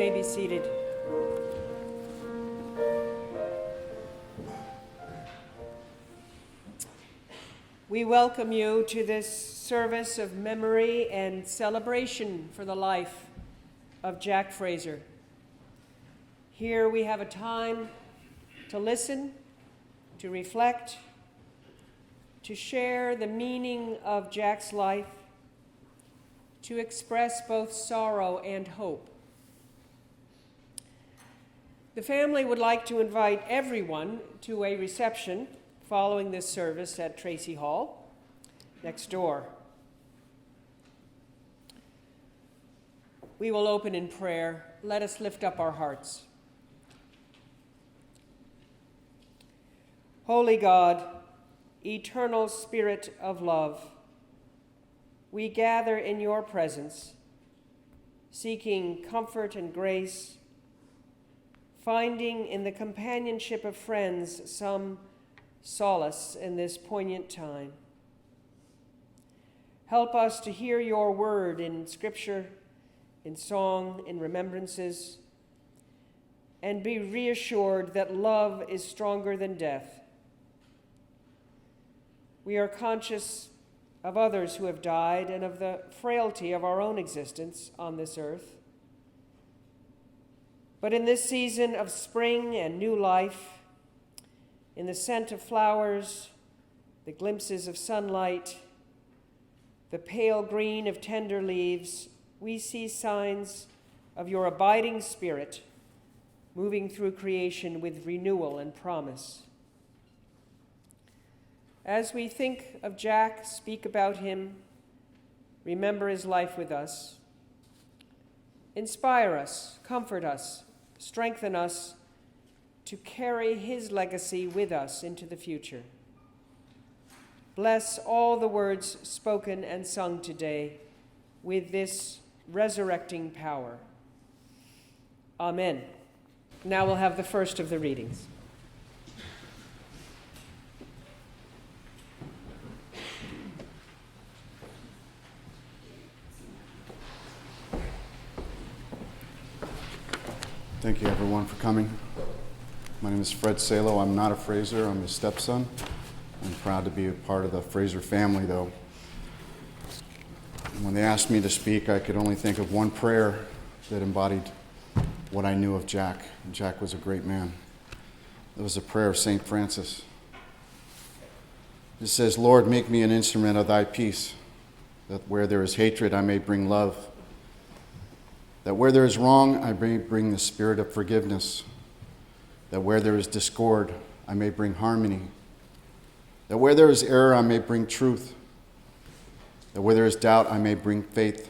may be seated. We welcome you to this service of memory and celebration for the life of Jack Fraser. Here we have a time to listen, to reflect, to share the meaning of Jack's life, to express both sorrow and hope. The family would like to invite everyone to a reception following this service at Tracy Hall, next door. We will open in prayer. Let us lift up our hearts. Holy God, eternal Spirit of love, we gather in your presence, seeking comfort and grace, finding in the companionship of friends some solace in this poignant time. Help us to hear your word in Scripture, in song, in remembrances, and be reassured that love is stronger than death. We are conscious of others who have died and of the frailty of our own existence on this earth. But in this season of spring and new life, in the scent of flowers, the glimpses of sunlight, the pale green of tender leaves, we see signs of your abiding spirit moving through creation with renewal and promise. As we think of Jack, speak about him, remember his life with us, inspire us, comfort us, strengthen us to carry his legacy with us into the future. Bless all the words spoken and sung today with this resurrecting power. Amen. Now we'll have the first of the readings. Thank you, everyone, for coming. My name is Fred Salo. I'm not a Fraser. I'm his stepson. I'm proud to be a part of the Fraser family, though. When they asked me to speak, I could only think of one prayer that embodied what I knew of Jack. And Jack was a great man. It was a prayer of St. Francis. It says, "Lord, make me an instrument of thy peace, that where there is hatred, I may bring love. That where there is wrong, I may bring the spirit of forgiveness. That where there is discord, I may bring harmony. That where there is error, I may bring truth. That where there is doubt, I may bring faith.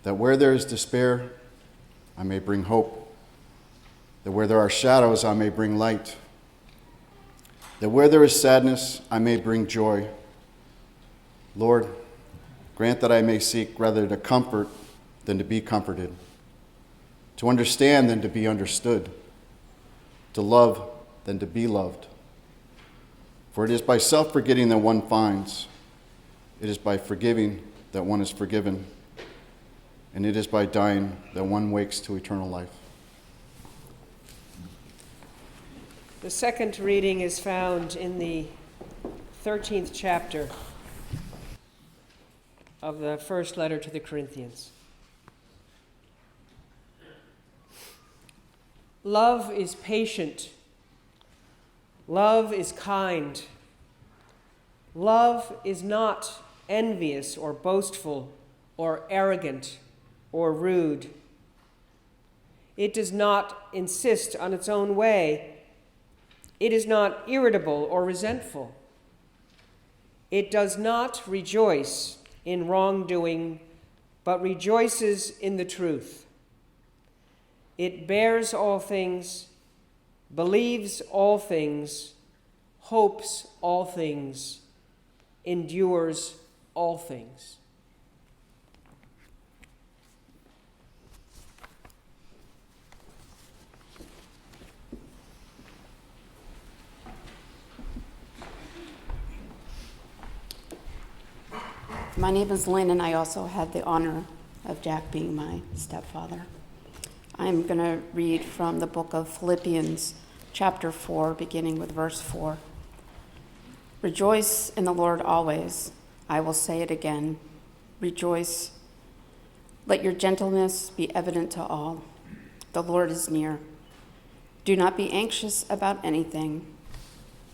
That where there is despair, I may bring hope. That where there are shadows, I may bring light. That where there is sadness, I may bring joy. Lord, grant that I may seek rather to comfort than to be comforted, to understand than to be understood, to love than to be loved. For it is by self-forgetting that one finds, it is by forgiving that one is forgiven, and it is by dying that one wakes to eternal life." The second reading is found in the 13th chapter of the first letter to the Corinthians. Love is patient. Love is kind. Love is not envious or boastful or arrogant or rude. It does not insist on its own way. It is not irritable or resentful. It does not rejoice in wrongdoing, but rejoices in the truth. It bears all things, believes all things, hopes all things, endures all things. My name is Lynn, and I also had the honor of Jack being my stepfather. I'm going to read from the book of Philippians, chapter 4, beginning with verse 4. Rejoice in the Lord always. I will say it again. Rejoice. Let your gentleness be evident to all. The Lord is near. Do not be anxious about anything,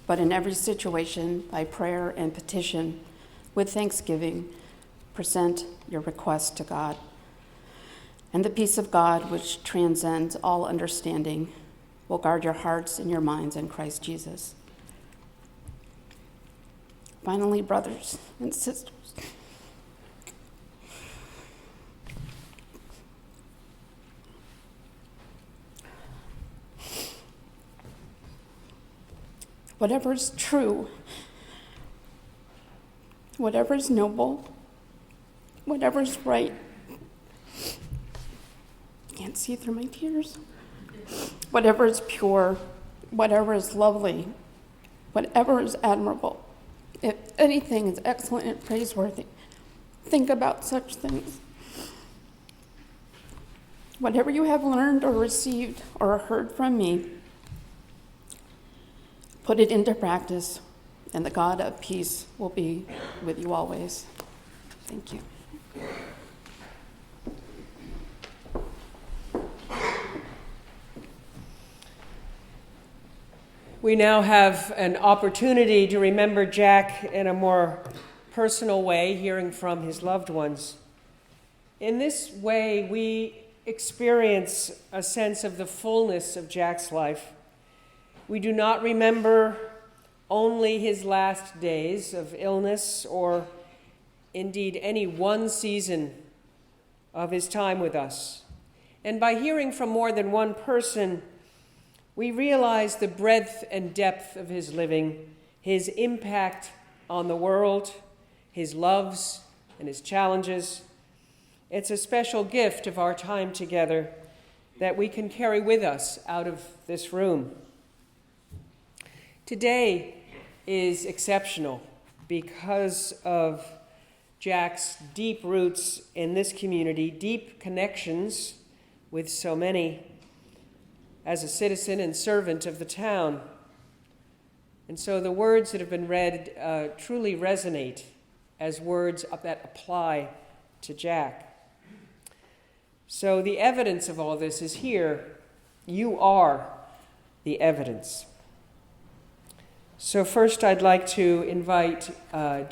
but in every situation, by prayer and petition, with thanksgiving, present your request to God. And the peace of God, which transcends all understanding, will guard your hearts and your minds in Christ Jesus. Finally, brothers and sisters, whatever is true, whatever is noble, whatever is right, can't see through my tears, whatever is pure, whatever is lovely, whatever is admirable, if anything is excellent and praiseworthy, think about such things. Whatever you have learned or received or heard from me, put it into practice, and the God of peace will be with you always. Thank you. We now have an opportunity to remember Jack in a more personal way, hearing from his loved ones. In this way, we experience a sense of the fullness of Jack's life. We do not remember only his last days of illness or indeed any one season of his time with us. And by hearing from more than one person, we realize the breadth and depth of his living, his impact on the world, his loves and his challenges. It's a special gift of our time together that we can carry with us out of this room. Today is exceptional because of Jack's deep roots in this community, deep connections with so many, as a citizen and servant of the town. And so the words that have been read truly resonate as words that apply to Jack. So the evidence of all this is here. You are the evidence. So first I'd like to invite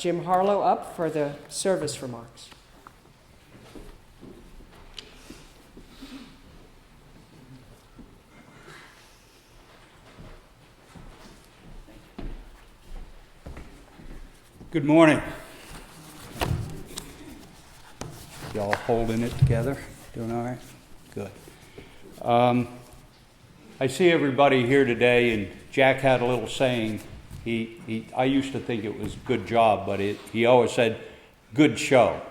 Jim Harlow up for the service remarks. Good morning. Y'all holding it together? Doing all right? Good. I see everybody here today, and Jack had a little saying. I used to think it was good job, but he always said, good show.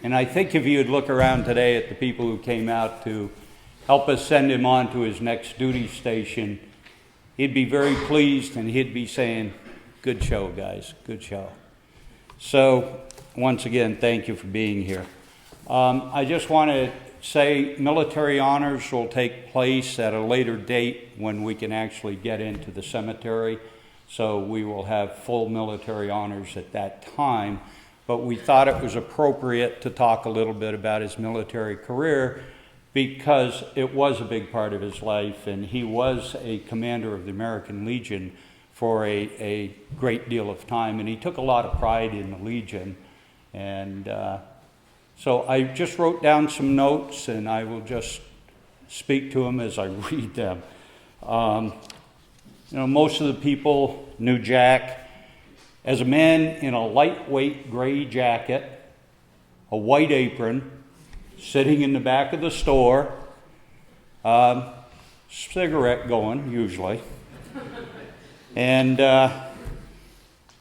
And I think if you would look around today at the people who came out to help us send him on to his next duty station, he'd be very pleased, and he'd be saying, good show, guys, good show. So, once again, thank you for being here. I just want to say military honors will take place at a later date when we can actually get into the cemetery. So we will have full military honors at that time. But we thought it was appropriate to talk a little bit about his military career because it was a big part of his life, and he was a commander of the American Legion for a great deal of time, and he took a lot of pride in the Legion. And so I just wrote down some notes, and I will just speak to them as I read them. Most of the people knew Jack as a man in a lightweight gray jacket, a white apron, sitting in the back of the store, cigarette going, usually. And,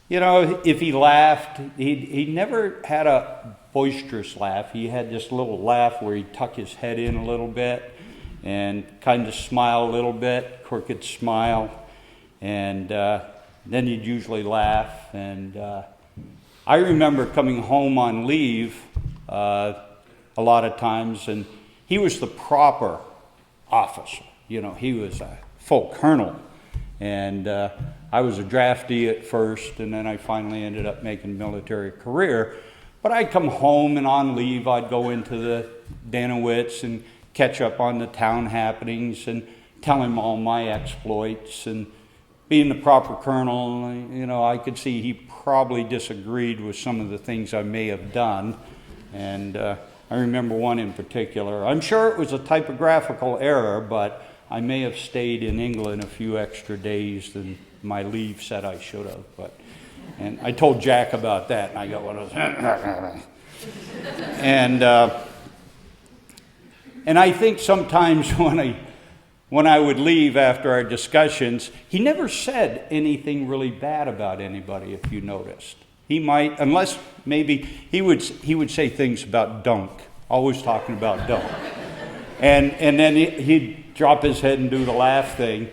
if he laughed, he never had a boisterous laugh. He had this little laugh where he'd tuck his head in a little bit and kind of smile a little bit, crooked smile. And then he'd usually laugh. And I remember coming home on leave a lot of times, and he was the proper officer. You know, he was a full colonel. And I was a draftee at first, and then I finally ended up making a military career. But I'd come home, and on leave, I'd go into the Danowitz and catch up on the town happenings and tell him all my exploits. And being the proper colonel, you know, I could see he probably disagreed with some of the things I may have done. And I remember one in particular. I'm sure it was a typographical error, but I may have stayed in England a few extra days than my leave said I should have. And I told Jack about that, and I got one of those. And I think sometimes when I would leave after our discussions, he never said anything really bad about anybody, if you noticed. He might, unless maybe he would say things about Dunk, always talking about Dunk. And then he'd drop his head and do the laugh thing.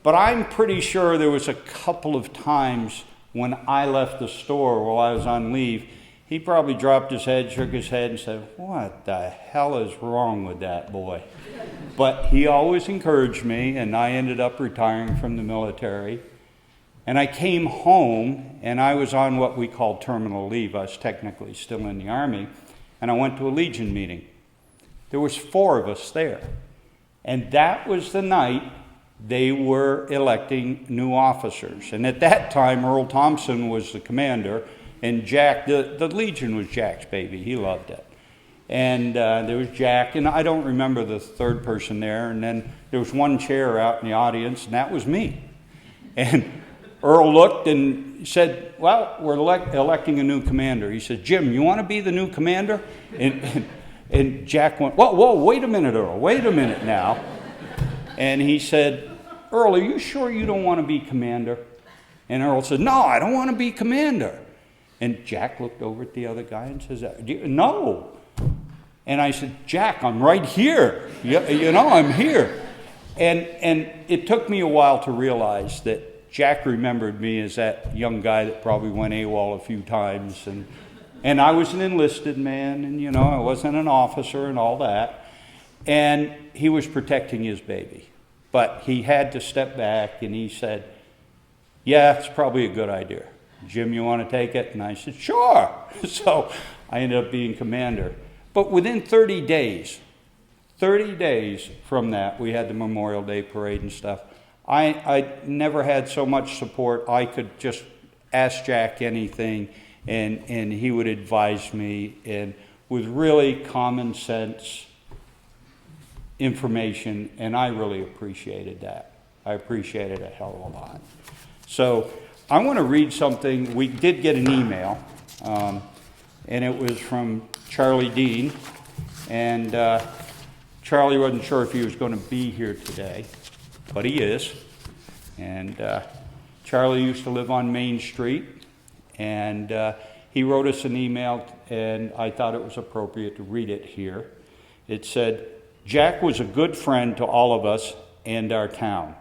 But I'm pretty sure there was a couple of times when I left the store while I was on leave, he probably dropped his head, shook his head, and said, "What the hell is wrong with that boy?" But he always encouraged me, and I ended up retiring from the military. And I came home, and I was on what we call terminal leave. I was technically still in the Army, and I went to a Legion meeting. There was 4 of us there. And that was the night they were electing new officers. And at that time, Earl Thompson was the commander, and Jack, the Legion was Jack's baby. He loved it. And there was Jack, and I don't remember the third person there. And then there was one chair out in the audience, and that was me. And Earl looked and said, "Well, we're electing a new commander." He said, "Jim, you want to be the new commander?" And Jack went, whoa, wait a minute, Earl, wait a minute now. And he said, "Earl, are you sure you don't want to be commander?" And Earl said, "No, I don't want to be commander." And Jack looked over at the other guy and says, "No." And I said, "Jack, I'm right here. You know, I'm here." And it took me a while to realize that Jack remembered me as that young guy that probably went AWOL a few times. And I was an enlisted man, and, you know, I wasn't an officer and all that. And he was protecting his baby. But he had to step back, and he said, "Yeah, it's probably a good idea. Jim, you want to take it?" And I said, "Sure." So I ended up being commander. But within 30 days from that, we had the Memorial Day parade and stuff. I never had so much support. I could just ask Jack anything, and he would advise me, and with really common sense information, and I really appreciated that. I appreciated it a hell of a lot. So I want to read something. We did get an email, and it was from Charlie Dean, and Charlie wasn't sure if he was going to be here today, but he is. And Charlie used to live on Main Street, and he wrote us an email, and I thought it was appropriate to read it here. It said, "Jack was a good friend to all of us and our town.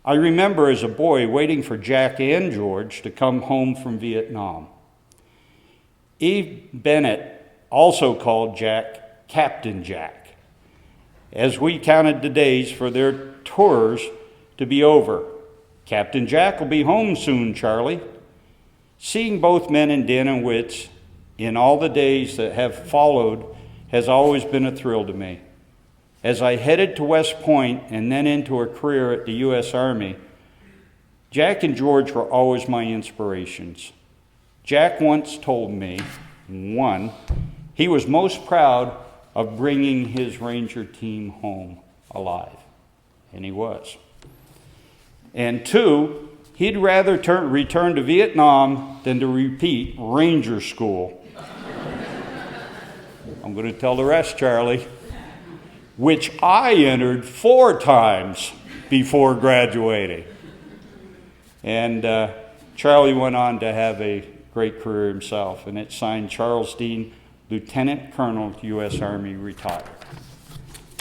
I remember as a boy waiting for Jack and George to come home from Vietnam. Eve Bennett also called Jack Captain Jack. As we counted the days for their tours to be over, Captain Jack will be home soon, Charlie. Seeing both men in Danowitz in all the days that have followed has always been a thrill to me. As I headed to West Point and then into a career at the U.S. Army, Jack and George were always my inspirations. Jack once told me, 1, he was most proud of bringing his Ranger team home alive, and he was. And 2, he'd rather return to Vietnam than to repeat Ranger School. I'm going to tell the rest, Charlie. Which I entered 4 times before graduating. And Charlie went on to have a great career himself, and it's signed Charles Dean, Lieutenant Colonel, U.S. Army, retired.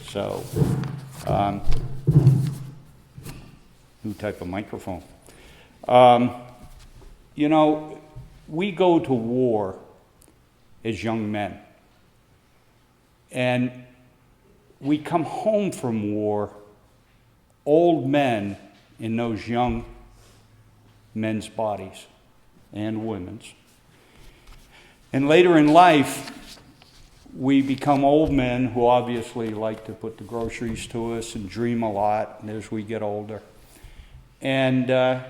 So, new type of microphone. You know, we go to war as young men. And we come home from war, old men in those young men's bodies and women's. And later in life, we become old men who obviously like to put the groceries to us and dream a lot as we get older. And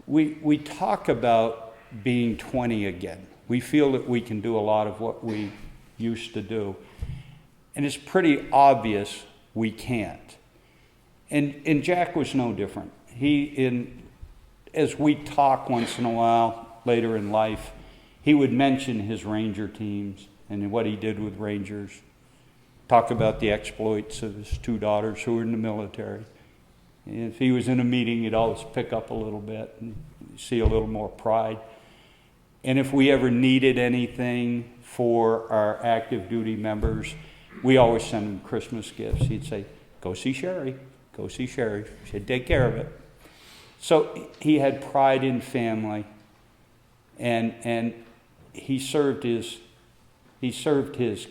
we talk about being 20 again. We feel that we can do a lot of what we used to do. And it's pretty obvious we can't. And Jack was no different. As we talk once in a while later in life, he would mention his Ranger teams and what he did with Rangers, talk about the exploits of his two daughters who were in the military. And if he was in a meeting, he'd always pick up a little bit and see a little more pride. And if we ever needed anything for our active duty members, we always send them Christmas gifts. He'd say, go see Sherry. Go see Sherry. She'd take care of it. So he had pride in family, and he served his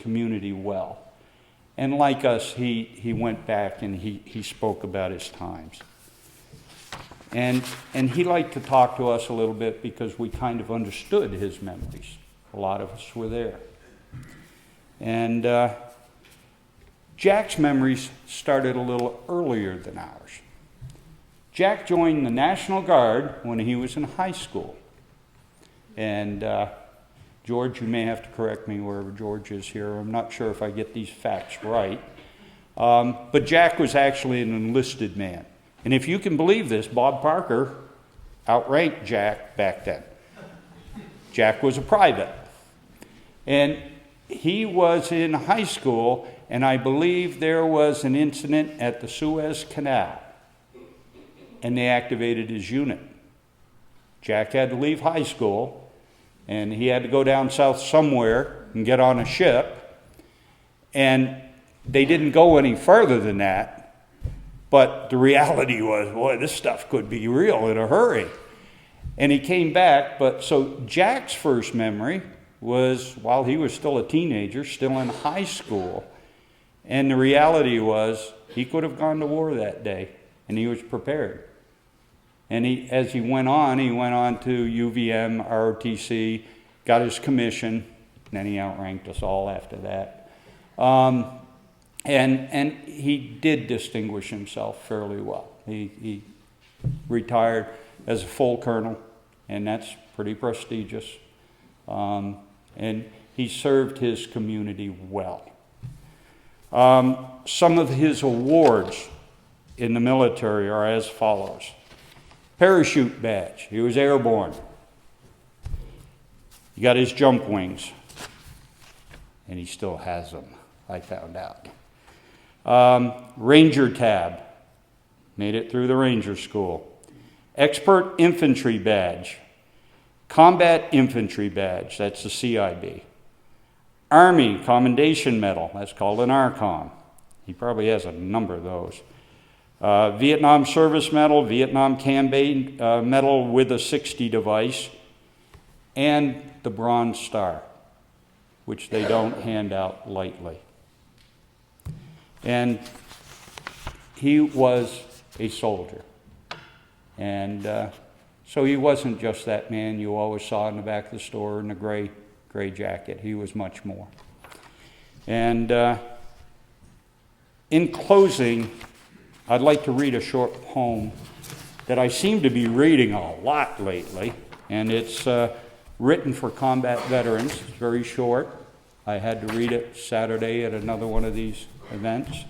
community well. And like us, he went back and he spoke about his times. And he liked to talk to us a little bit because we kind of understood his memories. A lot of us were there. And Jack's memories started a little earlier than ours. Jack joined the National Guard when he was in high school. And George, you may have to correct me wherever George is here. I'm not sure if I get these facts right. But Jack was actually an enlisted man. And if you can believe this, Bob Parker outranked Jack back then. Jack was a private. And he was in high school, and I believe there was an incident at the Suez Canal, and they activated his unit. Jack had to leave high school, and he had to go down south somewhere and get on a ship, and they didn't go any further than that. But the reality was, boy, this stuff could be real in a hurry. And he came back, so Jack's first memory was while he was still a teenager, still in high school. And the reality was, he could have gone to war that day, and he was prepared. And as he went on to UVM, ROTC, got his commission, and then he outranked us all after that. And he did distinguish himself fairly well. He retired as a full colonel, and that's pretty prestigious. And he served his community well. Some of his awards in the military are as follows. Parachute badge. He was airborne. He got his jump wings. And he still has them, I found out. Ranger tab. Made it through the Ranger School. Expert infantry badge. Combat infantry badge. That's the CIB. Army Commendation Medal. That's called an ARCOM. He probably has a number of those. Vietnam Service Medal, Vietnam Campaign Medal with a 60 device, and the Bronze Star, which they don't hand out lightly. And he was a soldier. And so he wasn't just that man you always saw in the back of the store in the gray jacket. He was much more. And in closing, I'd like to read a short poem that I seem to be reading a lot lately, and it's written for combat veterans. It's very short. I had to read it Saturday at another one of these events.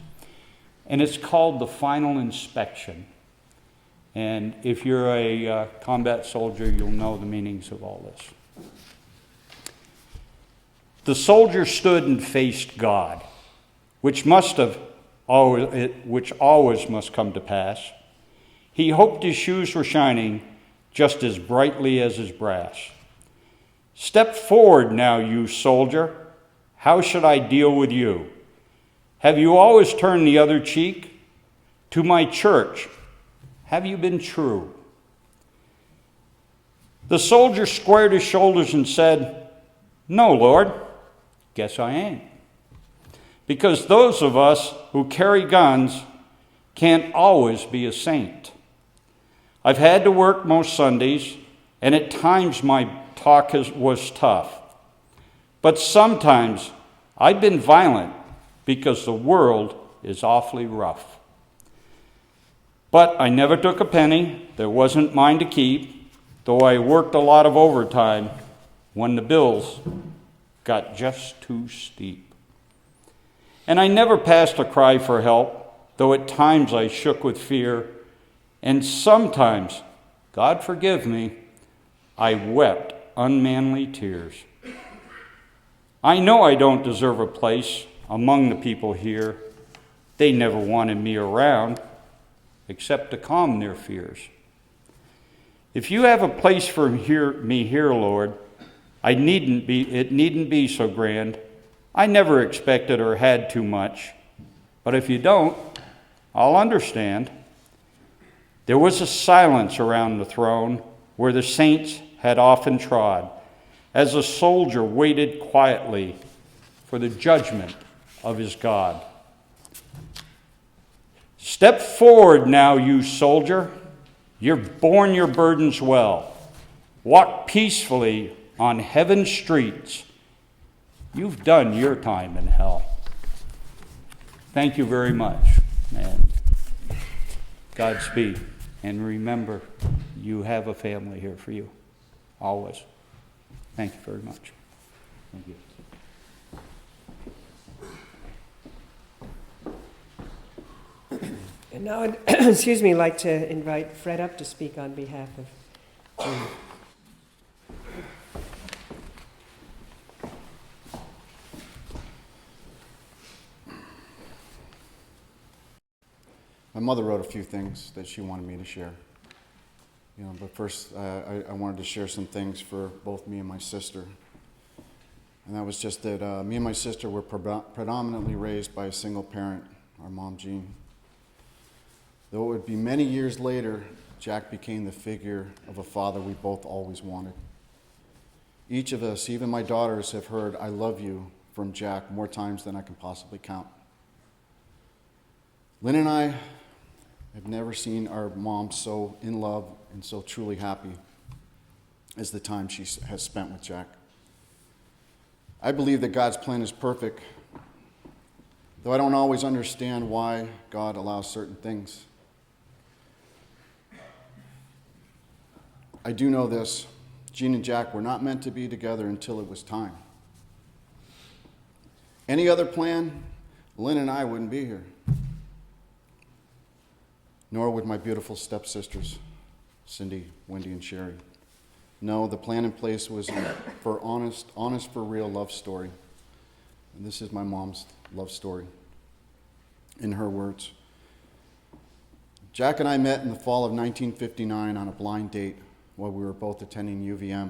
And it's called The Final Inspection. And if you're a combat soldier, you'll know the meanings of all this. The soldier stood and faced God, which always must come to pass. He hoped his shoes were shining just as brightly as his brass. Step forward now, you soldier. How should I deal with you? Have you always turned the other cheek? To my church, have you been true? The soldier squared his shoulders and said, No, Lord, guess I ain't. because those of us who carry guns can't always be a saint. I've had to work most Sundays, and at times my talk was tough. But sometimes I've been violent because the world is awfully rough. But I never took a penny that wasn't mine to keep, though I worked a lot of overtime when the bills got just too steep. And I never passed a cry for help, though at times I shook with fear, and sometimes, God forgive me, I wept unmanly tears. I know I don't deserve a place among the people here. They never wanted me around, except to calm their fears. If you have a place for me here, Lord, it needn't be so grand. I never expected or had too much. But if you don't, I'll understand. There was a silence around the throne where the saints had often trod, as a soldier waited quietly for the judgment of his God. Step forward now, you soldier. You've borne your burdens well. Walk peacefully on heaven's streets. You've done your time in hell. Thank you very much, and Godspeed. And remember, you have a family here for you, always. Thank you very much. Thank you. And now I'd, excuse me, like to invite Fred up to speak on behalf of June. My mother wrote a few things that she wanted me to share. But first, I wanted to share some things for both me and my sister. And that was just that me and my sister were predominantly raised by a single parent, our mom, Jean. Though it would be many years later, Jack became the figure of a father we both always wanted. Each of us, even my daughters, have heard "I love you" from Jack more times than I can possibly count. Lynn and I have never seen our mom so in love and so truly happy as the time she has spent with Jack. I believe that God's plan is perfect, though I don't always understand why God allows certain things. I do know this: Jean and Jack were not meant to be together until it was time. Any other plan, Lynn and I wouldn't be here. Nor would my beautiful stepsisters, Cindy, Wendy, and Sherry. No, the plan in place was for honest for real love story. And this is my mom's love story. In her words, Jack and I met in the fall of 1959 on a blind date while we were both attending UVM.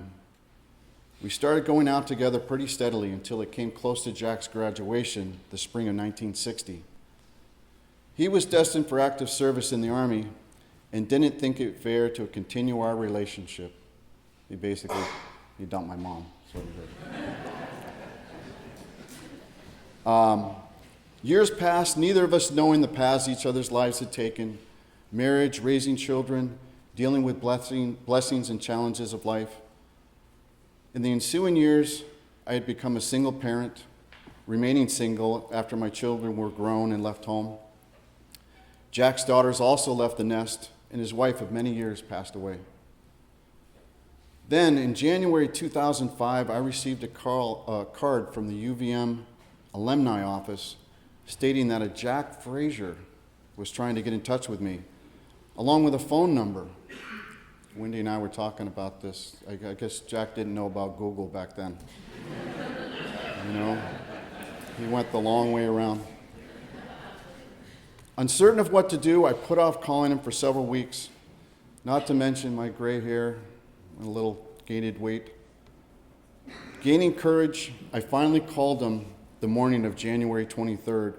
We started going out together pretty steadily until it came close to Jack's graduation, the spring of 1960. He was destined for active service in the Army and didn't think it fair to continue our relationship. He dumped my mom. That's what he did. Years passed, neither of us knowing the paths each other's lives had taken: marriage, raising children, dealing with blessings and challenges of life. In the ensuing years, I had become a single parent, remaining single after my children were grown and left home. Jack's daughters also left the nest, and his wife of many years passed away. Then, in January 2005, I received a card from the UVM alumni office stating that a Jack Fraser was trying to get in touch with me, along with a phone number. Wendy and I were talking about this. I guess Jack didn't know about Google back then. He went the long way around. Uncertain of what to do, I put off calling him for several weeks, not to mention my gray hair and a little gained weight. Gaining courage, I finally called him the morning of January 23rd,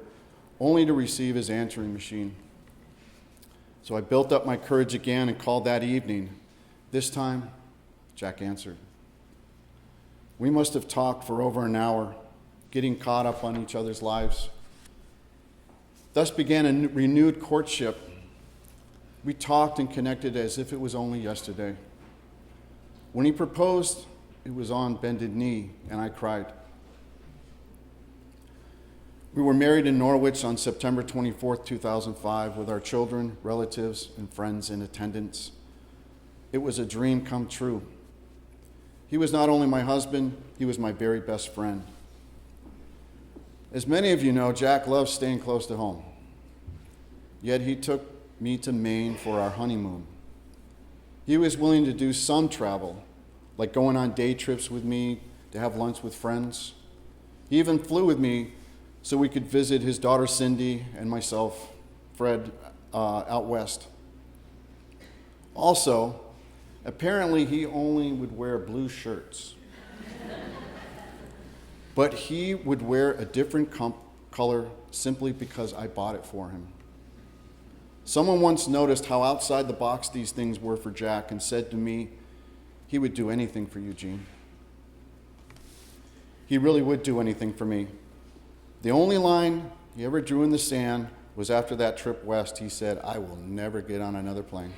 only to receive his answering machine. So I built up my courage again and called that evening. This time, Jack answered. We must have talked for over an hour, getting caught up on each other's lives, Thus began a renewed courtship. We talked and connected as if it was only yesterday. When he proposed, it was on bended knee, and I cried. We were married in Norwich on September 24th, 2005, with our children, relatives, and friends in attendance. It was a dream come true. He was not only my husband, he was my very best friend. As many of you know, Jack loves staying close to home. Yet he took me to Maine for our honeymoon. He was willing to do some travel, like going on day trips with me to have lunch with friends. He even flew with me so we could visit his daughter Cindy and myself, Fred, out west. Also, apparently he only would wear blue shirts. But he would wear a different color simply because I bought it for him. Someone once noticed how outside the box these things were for Jack and said to me, he would do anything for you, Gene. He really would do anything for me. The only line he ever drew in the sand was after that trip west. He said, I will never get on another plane.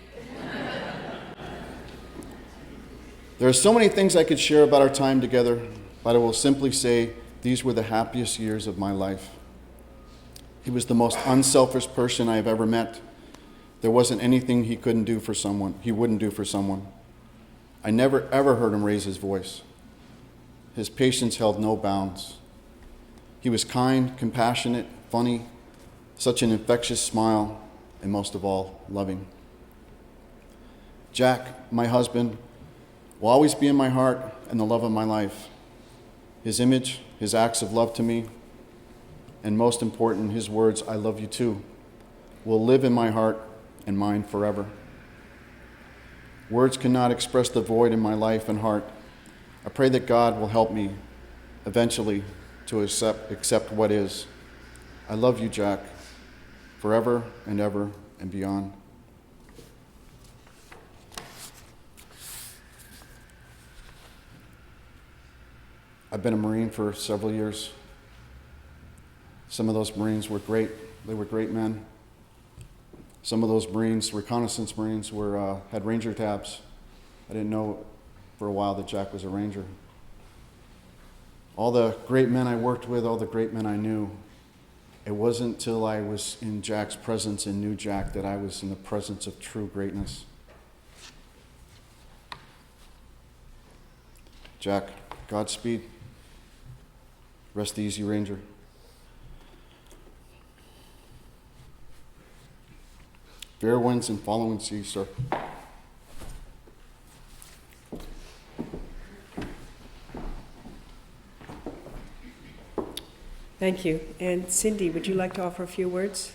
There are so many things I could share about our time together, but I will simply say these were the happiest years of my life. He was the most unselfish person I have ever met. There wasn't anything he wouldn't do for someone. I never ever heard him raise his voice. His patience held no bounds. He was kind, compassionate, funny, such an infectious smile, and most of all, loving. Jack, my husband, will always be in my heart and the love of my life. His image, his acts of love to me, and most important, his words, I love you too, will live in my heart and mind forever. Words cannot express the void in my life and heart. I pray that God will help me eventually to accept what is. I love you, Jack, forever and ever and beyond. I've been a Marine for several years. Some of those Marines were great. They were great men. Some of those Marines, reconnaissance Marines, had Ranger tabs. I didn't know for a while that Jack was a Ranger. All the great men I worked with, all the great men I knew, it wasn't till I was in Jack's presence and knew Jack that I was in the presence of true greatness. Jack, Godspeed. Rest easy, Ranger. Fair winds and following seas, sir. Thank you. And Cindy, would you like to offer a few words?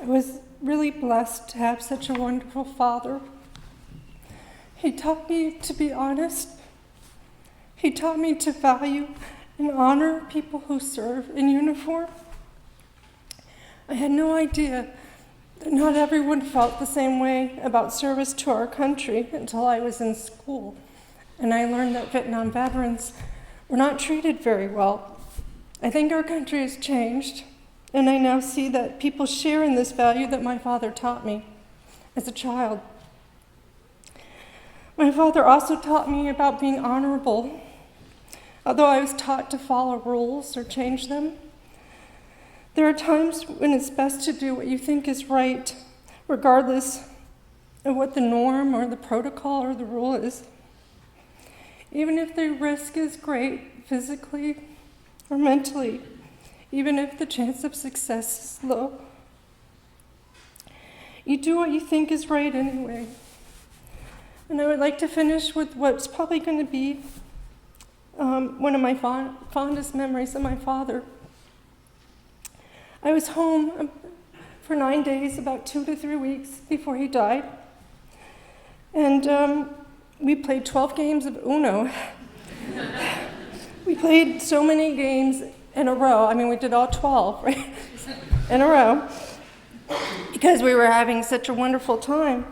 I was really blessed to have such a wonderful father. He taught me to be honest. He taught me to value and honor people who serve in uniform. I had no idea that not everyone felt the same way about service to our country until I was in school, and I learned that Vietnam veterans were not treated very well. I think our country has changed, and I now see that people share in this value that my father taught me as a child. My father also taught me about being honorable. Although I was taught to follow rules or change them, there are times when it's best to do what you think is right, regardless of what the norm or the protocol or the rule is. Even if the risk is great, physically or mentally, even if the chance of success is low. You do what you think is right anyway. And I would like to finish with what's probably going to be one of my fondest memories of my father. I was home for 9 days, about 2 to 3 weeks before he died. And we played 12 games of Uno. We played so many games in a row. I mean, we did all 12, right? In a row. because we were having such a wonderful time.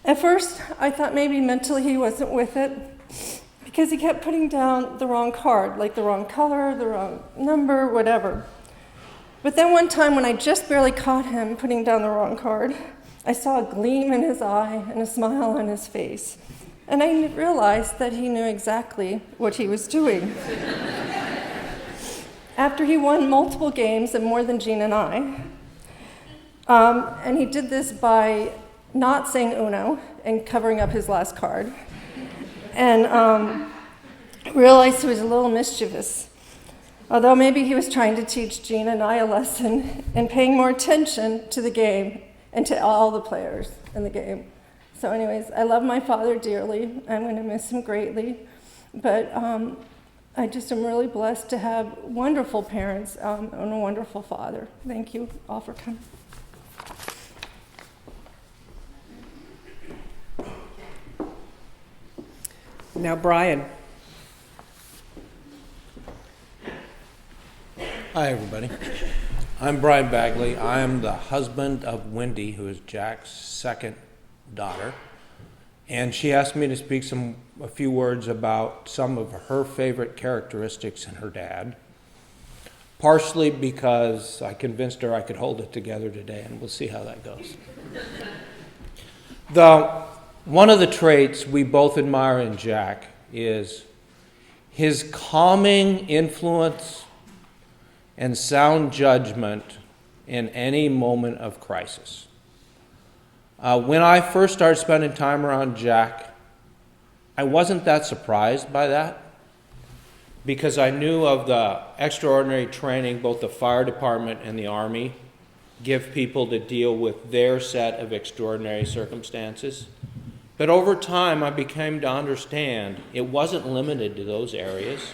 At first, I thought maybe mentally he wasn't with it because he kept putting down the wrong card, like the wrong color, the wrong number, whatever. But then one time when I just barely caught him putting down the wrong card, I saw a gleam in his eye and a smile on his face. And I realized that he knew exactly what he was doing. After he won multiple games and more than Jean and I, and he did this by not saying Uno and covering up his last card, and realized he was a little mischievous. Although maybe he was trying to teach Jean and I a lesson in paying more attention to the game and to all the players in the game. So anyways, I love my father dearly. I'm going to miss him greatly. But I just am really blessed to have wonderful parents and a wonderful father. Thank you all for coming. Now, Brian. Hi, everybody. I'm Brian Bagley. I am the husband of Wendy, who is Jack's second daughter. And she asked me to speak a few words about some of her favorite characteristics in her dad. Partially because I convinced her I could hold it together today, and we'll see how that goes. One of the traits we both admire in Jack is his calming influence and sound judgment in any moment of crisis. When I first started spending time around Jack, I wasn't that surprised by that because I knew of the extraordinary training both the fire department and the Army give people to deal with their set of extraordinary circumstances. But over time, I became to understand it wasn't limited to those areas.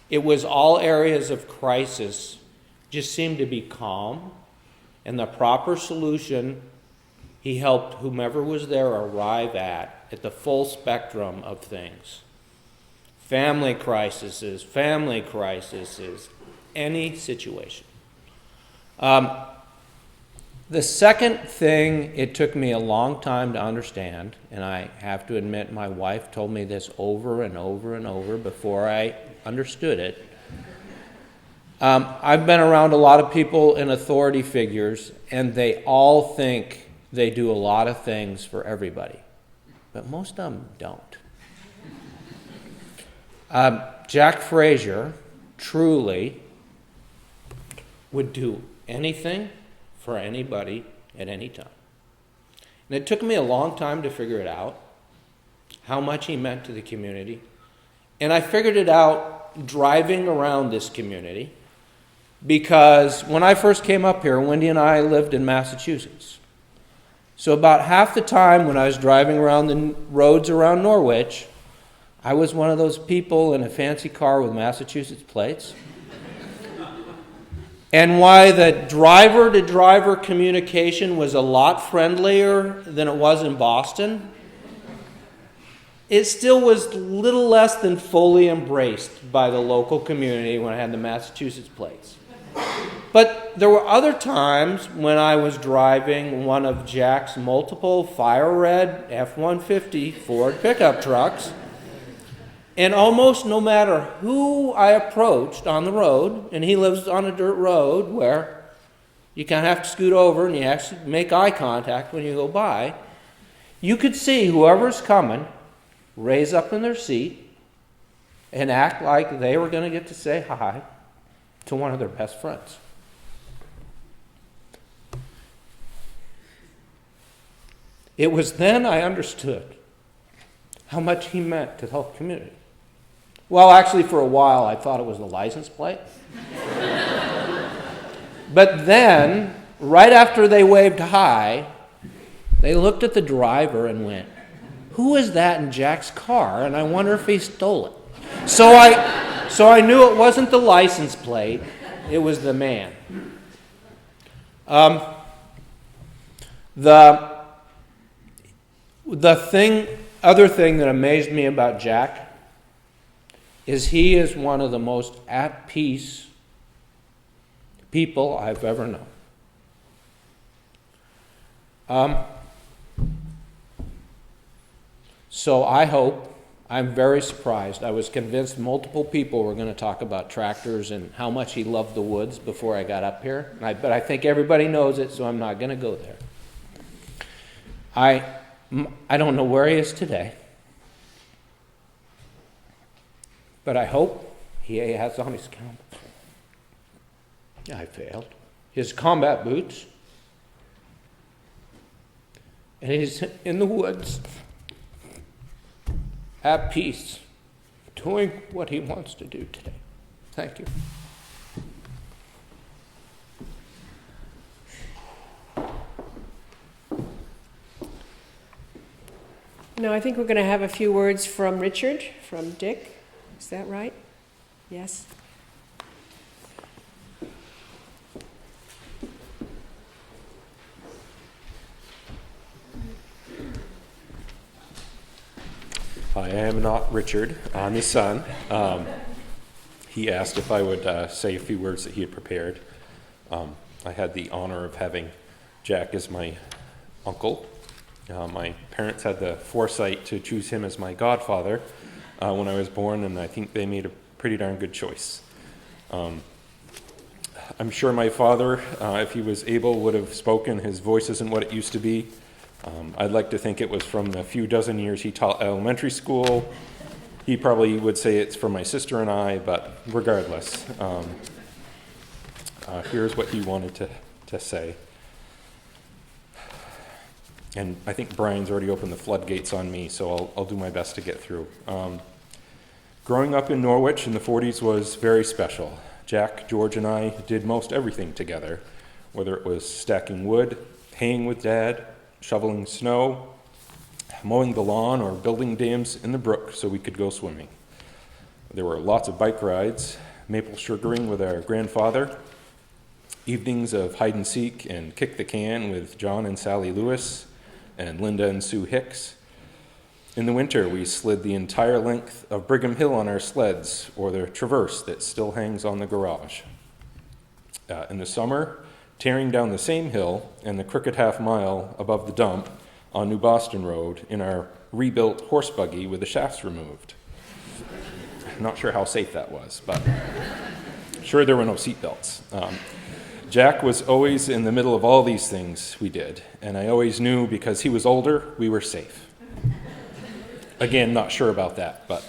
It was all areas of crisis just seemed to be calm, and the proper solution he helped whomever was there arrive at the full spectrum of things. Family crises, any situation. The second thing it took me a long time to understand, and I have to admit my wife told me this over and over and over before I understood it. I've been around a lot of people in authority figures, and they all think they do a lot of things for everybody, but most of them don't. Jack Fraser truly would do anything for anybody at any time. And it took me a long time to figure it out, how much he meant to the community. And I figured it out driving around this community because when I first came up here, Wendy and I lived in Massachusetts. So about half the time when I was driving around the roads around Norwich, I was one of those people in a fancy car with Massachusetts plates. And why the driver-to-driver communication was a lot friendlier than it was in Boston, it still was little less than fully embraced by the local community when I had the Massachusetts plates. But there were other times when I was driving one of Jack's multiple fire red F-150 Ford pickup trucks, and almost no matter who I approached on the road, and he lives on a dirt road where you kind of have to scoot over and you actually make eye contact when you go by, you could see whoever's coming raise up in their seat and act like they were going to get to say hi to one of their best friends. It was then I understood how much he meant to the whole community. Well, actually, for a while, I thought it was the license plate. But then, right after they waved hi, they looked at the driver and went, "Who is that in Jack's car? And I wonder if he stole it." So I knew it wasn't the license plate, it was the man. Other thing that amazed me about Jack is he is one of the most at peace people I've ever known. So I'm very surprised. I was convinced multiple people were going to talk about tractors and how much he loved the woods before I got up here. But I think everybody knows it, so I'm not going to go there. I don't know where he is today, but I hope he has on his I failed. His combat boots, and he's in the woods, at peace, doing what he wants to do today. Thank you. Now, I think we're going to have a few words from Richard, from Dick. Is that right? Yes? Hi, I am not Richard. I'm his son. He asked if I would say a few words that he had prepared. I had the honor of having Jack as my uncle. My parents had the foresight to choose him as my godfather when I was born, and I think they made a pretty darn good choice. I'm sure my father, if he was able, would have spoken. His voice isn't what it used to be. I'd like to think it was from the few dozen years he taught elementary school. He probably would say it's from my sister and I, but regardless, here's what he wanted to say. And I think Brian's already opened the floodgates on me, so I'll do my best to get through. Growing up in Norwich in the 40s was very special. Jack, George, and I did most everything together, whether it was stacking wood, haying with Dad, shoveling snow, mowing the lawn, or building dams in the brook so we could go swimming. There were lots of bike rides, maple sugaring with our grandfather, evenings of hide and seek and kick the can with John and Sally Lewis, and Linda and Sue Hicks. In the winter, we slid the entire length of Brigham Hill on our sleds, or the traverse that still hangs on the garage. In the summer, tearing down the same hill and the crooked half-mile above the dump on New Boston Road in our rebuilt horse buggy with the shafts removed. Not sure how safe that was, but sure there were no seatbelts. Jack was always in the middle of all these things we did, and I always knew because he was older, we were safe. Again, not sure about that, but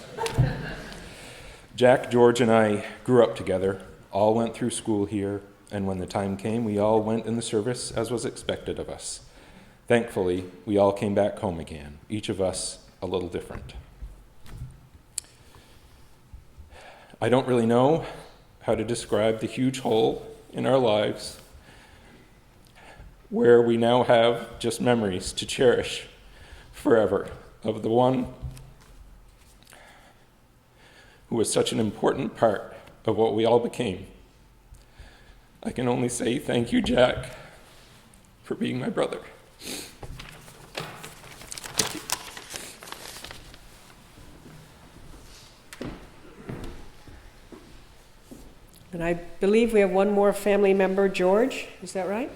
Jack, George, and I grew up together, all went through school here, and when the time came, we all went in the service as was expected of us. Thankfully, we all came back home again, each of us a little different. I don't really know how to describe the huge hole in our lives where we now have just memories to cherish forever of the one who was such an important part of what we all became. I can only say thank you, Jack, for being my brother. Thank you. And I believe we have one more family member, George. Is that right?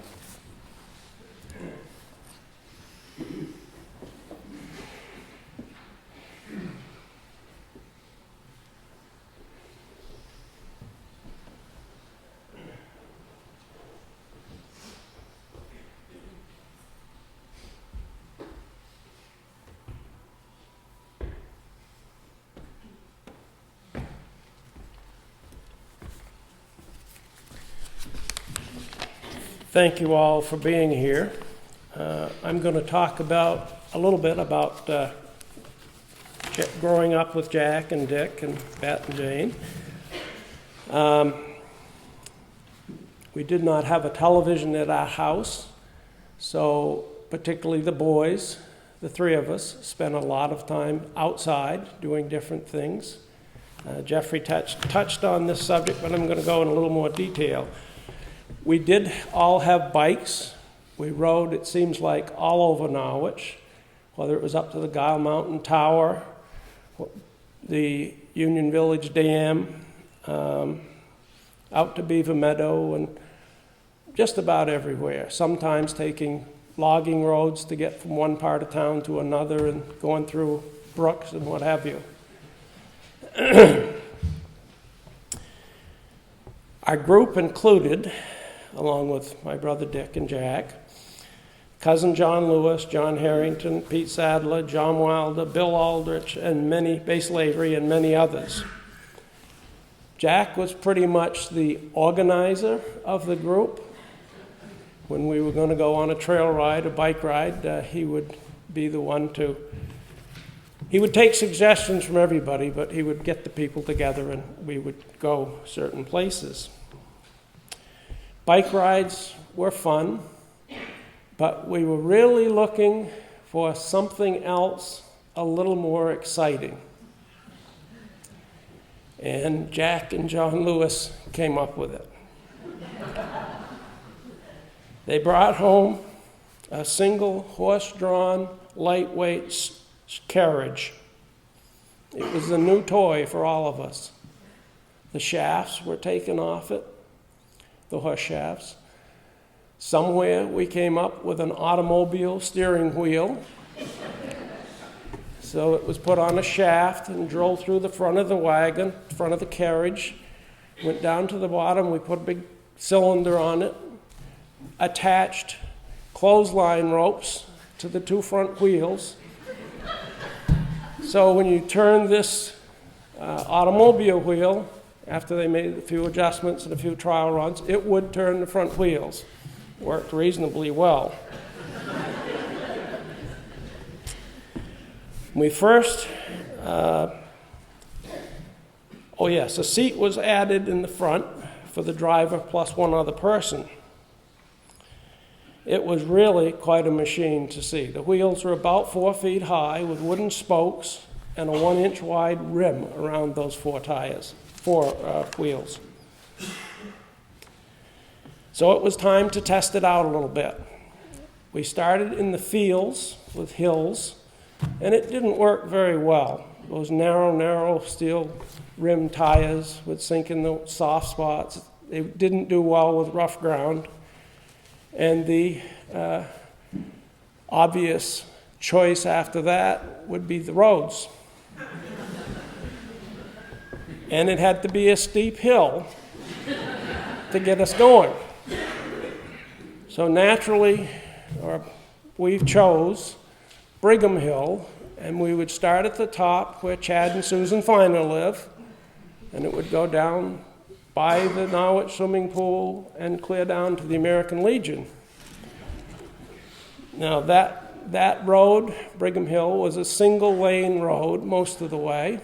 Thank you all for being here. I'm going to talk a little bit about growing up with Jack and Dick and Beth and Jane. We did not have a television at our house, so particularly the boys, the three of us, spent a lot of time outside doing different things. Jeffrey touched on this subject, but I'm going to go in a little more detail. We did all have bikes. We rode, it seems like, all over Norwich, whether it was up to the Guile Mountain Tower, the Union Village Dam, out to Beaver Meadow, and just about everywhere, sometimes taking logging roads to get from one part of town to another and going through brooks and what have you. Our group included, along with my brother Dick and Jack, cousin John Lewis, John Harrington, Pete Sadler, John Wilder, Bill Aldrich, and Bass Lavery, and many others. Jack was pretty much the organizer of the group. When we were going to go on a trail ride, a bike ride, he would be the one to... He would take suggestions from everybody, but he would get the people together and we would go certain places. Bike rides were fun, but we were really looking for something else a little more exciting. And Jack and John Lewis came up with it. They brought home a single horse-drawn, lightweight carriage. It was a new toy for all of us. The shafts were taken off it, the horse shafts. Somewhere we came up with an automobile steering wheel. So it was put on a shaft and drove through the front of the wagon, front of the carriage, went down to the bottom, we put a big cylinder on it, attached clothesline ropes to the two front wheels. So when you turn this automobile wheel, after they made a few adjustments and a few trial runs, it would turn the front wheels. Worked reasonably well. We first, a seat was added in the front for the driver plus one other person. It was really quite a machine to see. The wheels were about 4 feet high with wooden spokes and a 1-inch wide rim around those four wheels. So it was time to test it out a little bit. We started in the fields with hills, and it didn't work very well. Those narrow steel rim tires would sink in the soft spots. They didn't do well with rough ground. And the obvious choice after that would be the roads. And it had to be a steep hill to get us going. So naturally, we chose Brigham Hill, and we would start at the top where Chad and Susan Feiner live, and it would go down by the Norwich swimming pool and clear down to the American Legion. Now that road, Brigham Hill, was a single lane road most of the way.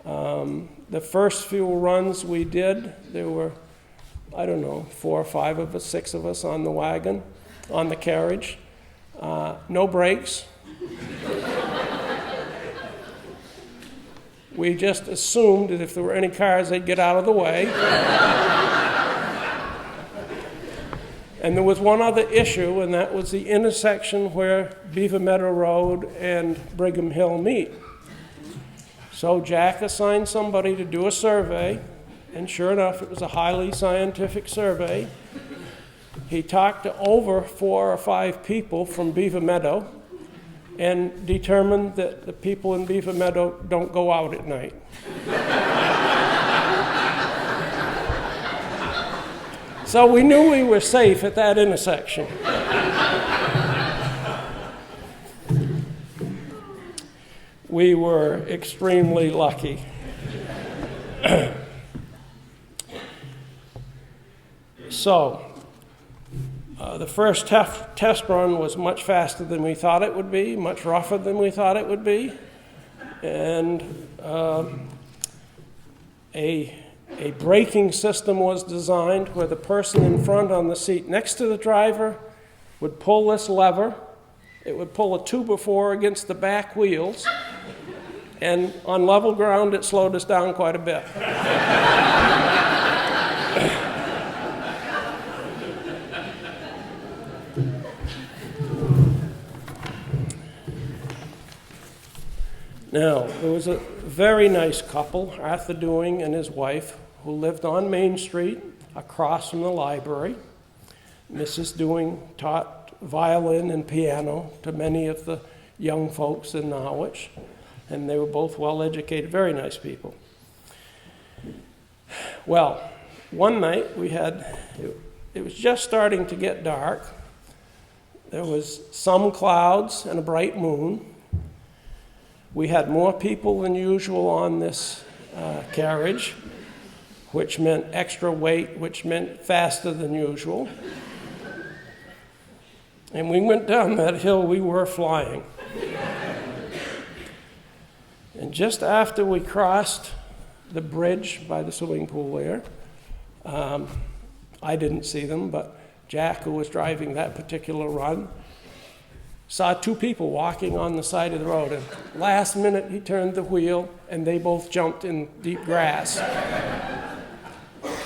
The first few runs we did, there were, 4 or 5 of us, 6 of us on the wagon, on the carriage. No brakes. We just assumed that if there were any cars, they'd get out of the way. And there was one other issue, and that was the intersection where Beaver Meadow Road and Brigham Hill meet. So Jack assigned somebody to do a survey, and sure enough, it was a highly scientific survey. He talked to over 4 or 5 people from Beaver Meadow and determined that the people in Beaver Meadow don't go out at night. So we knew we were safe at that intersection. We were extremely lucky. So, the first test run was much faster than we thought it would be, much rougher than we thought it would be, and a braking system was designed where the person in front on the seat next to the driver would pull this lever. It would pull a 2x4 against the back wheels, and on level ground it slowed us down quite a bit. Now, there was a very nice couple, Arthur Dewing and his wife, who lived on Main Street across from the library. Mrs. Dewing taught violin and piano to many of the young folks in Norwich, and they were both well-educated, very nice people. Well, one night it was just starting to get dark. There was some clouds and a bright moon. We had more people than usual on this carriage, which meant extra weight, which meant faster than usual. And we went down that hill, we were flying. And just after we crossed the bridge by the swimming pool there, I didn't see them, but Jack, who was driving that particular run, saw two people walking on the side of the road. And last minute, he turned the wheel, and they both jumped in deep grass.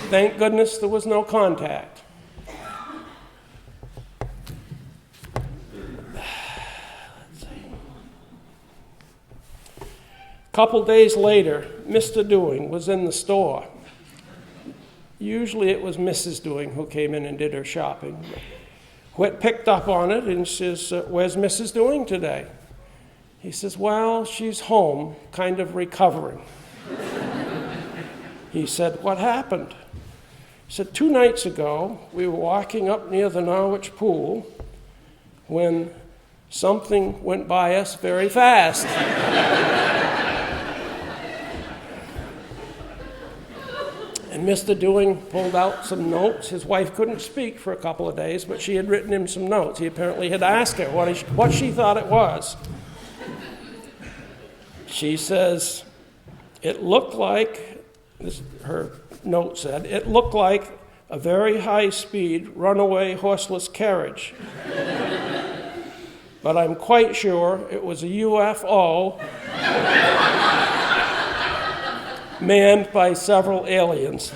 Thank goodness there was no contact. A couple days later, Mr. Dewing was in the store. Usually it was Mrs. Dewing who came in and did her shopping. Whit picked up on it and says, "Where's Mrs. Dewing today?" He says, "Well, she's home, kind of recovering." He said, "What happened?" He said, 2 nights ago, we were walking up near the Norwich pool when something went by us very fast. And Mr. Dewing pulled out some notes. His wife couldn't speak for a couple of days, but she had written him some notes. He apparently had asked her what she thought it was. She says, it looked like, her note said, it looked like a very high-speed, runaway, horseless carriage. But I'm quite sure it was a UFO manned by several aliens.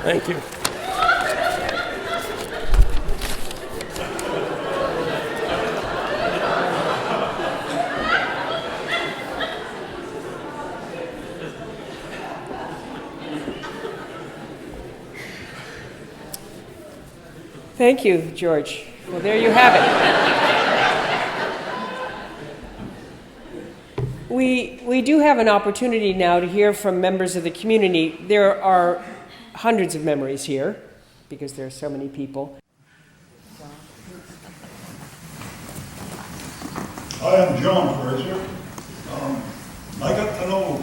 Thank you. Thank you, George. Well, there you have it. We do have an opportunity now to hear from members of the community. There are hundreds of memories here because there are so many people. Hi, I'm John Fraser. I got to know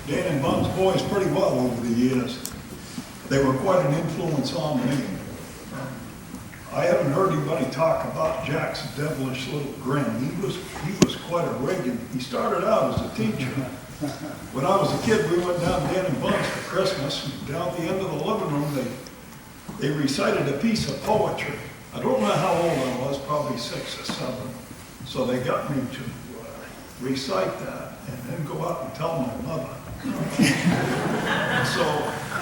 Dan and Bun's boys pretty well over the years. They were quite an influence on me. I haven't heard anybody talk about Jack's devilish little grin. He was quite a rig, and he started out as a teacher. When I was a kid, we went down to Dan and Bun's for Christmas, and down at the end of the living room, they recited a piece of poetry. I don't know how old I was, probably 6 or 7. So they got me to recite that and then go out and tell my mother. So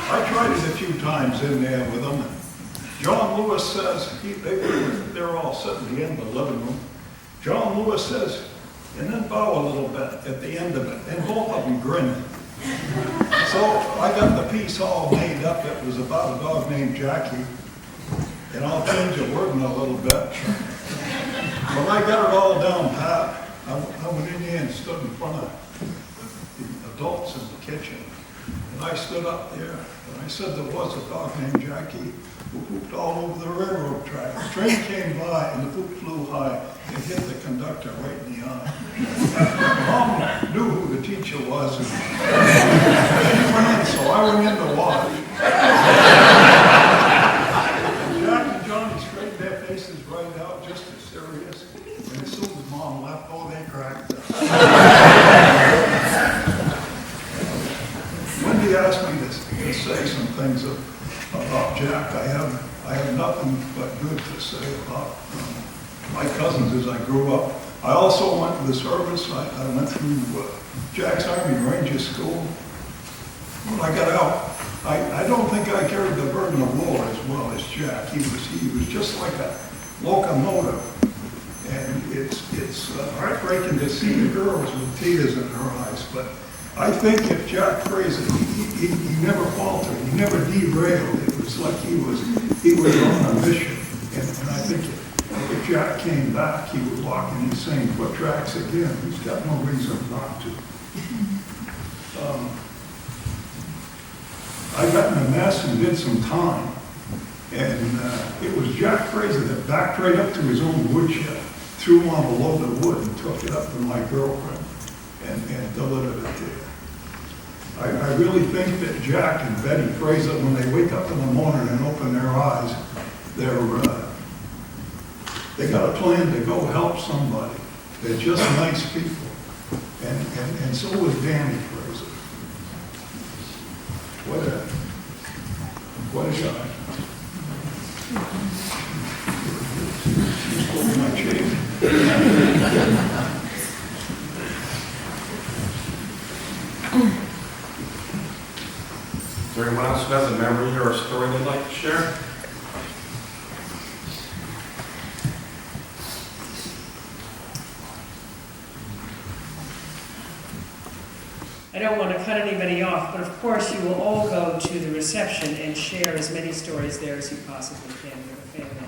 I tried it a few times in there with them. John Lewis says, they're all sitting at the end of the living room. John Lewis says, and then bow a little bit at the end of it, and both of them grinning. So I got the piece all made up. It was about a dog named Jackie, and I'll change a word in a little bit. When I got it all down pat, I went in there and stood in front of the adults in the kitchen, and I stood up there, and I said there was a dog named Jackie who pooped all over the railroad track. The train came by and the poop flew high and hit the conductor right in the eye. Mom knew who the teacher was, and she went in, so I went in to watch. And Jack and Johnny straightened their faces right out, just as serious. And as soon as Mom left, oh, they cracked up. Wendy asked me to say some things about Jack. I have nothing but good to say about my cousins as I grew up. I also went to the service. I went through Jack's Army Ranger School. When I got out, I don't think I carried the burden of war as well as Jack. He was just like a locomotive. And it's heartbreaking to see the girls with tears in their eyes. But I think if Jack Fraser, he never faltered, he never derailed. It was It's like he was on a mission. And I think if Jack came back, he would walk in these same foot tracks again. He's got no reason not to. I got in a mess and did some time. And it was Jack Fraser that backed right up to his own woodshed, threw on a load of wood and took it up to my girlfriend and delivered it there. I really think that Jack and Betty Fraser, when they wake up in the morning and open their eyes, they got a plan to go help somebody. They're just nice people. And so was Danny Fraser. What a guy. He's holding my chain. Is there anyone else who has a memory or a story they'd like to share? I don't want to cut anybody off, but of course you will all go to the reception and share as many stories there as you possibly can with the family.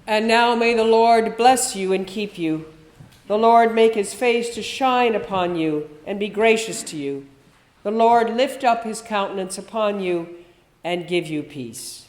And now may the Lord bless you and keep you. The Lord make his face to shine upon you and be gracious to you. The Lord lift up his countenance upon you and give you peace.